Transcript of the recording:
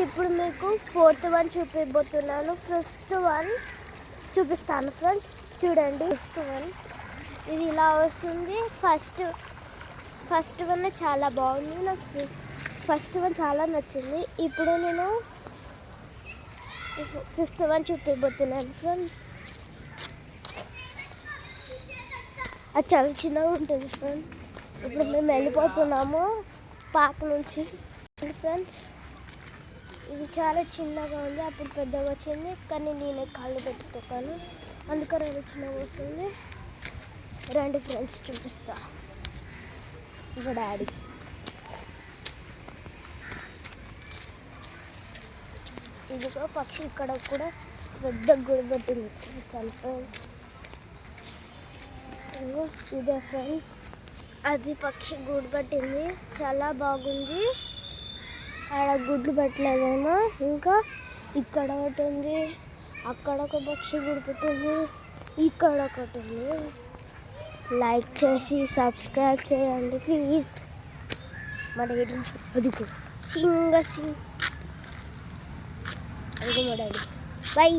ఇప్పుడు మీకు 4th one చూపిపోతున్నాను. 5th one చూపిస్తాను ఫ్రెండ్స్. చూడండి 5th వన్ ఇది ఇలా వస్తుంది. ఫస్ట్ వన్ చాలా బాగుంది. నాకు ఫస్ట్ వన్ చాలా నచ్చింది. ఇప్పుడు నేను 5th వన్ చూపిపోతున్నాను ఫ్రెండ్స్. అది చాలా చిన్నగా ఉంటుంది ఫ్రెండ్స్. ఇప్పుడు మేము వెళ్ళిపోతున్నాము పార్క్ నుంచి ఫ్రెండ్స్. ఇది చాలా చిన్నగా ఉంది, అప్పుడు పెద్దగా వచ్చింది, కానీ నేనే కాళ్ళు పెట్టుకోను, అందుకని అది చిన్నగా వస్తుంది. రండి ఫ్రెండ్స్ చూపిస్తా. ఇక డాడీ ఇదిగో పక్షి ఇక్కడ కూడా పెద్ద గుడి పెట్టింది చూపిస్తాను ఫ్రెండ్స్. ఇదే ఫ్రెండ్స్, అది పక్షి గూడు పట్టింది, చాలా బాగుంది. ఆడ గుడ్లు పెట్టలేదేమో. ఇంకా ఇక్కడ ఒకటి ఉంది, అక్కడ ఒక పక్షి గూడు పెట్టింది, ఇక్కడ ఒకటి ఉంది. లైక్ చేసి సబ్స్క్రైబ్ చేయండి ప్లీజ్. మా డాడీ అది సింగ్ అది మా డాడీ. బై.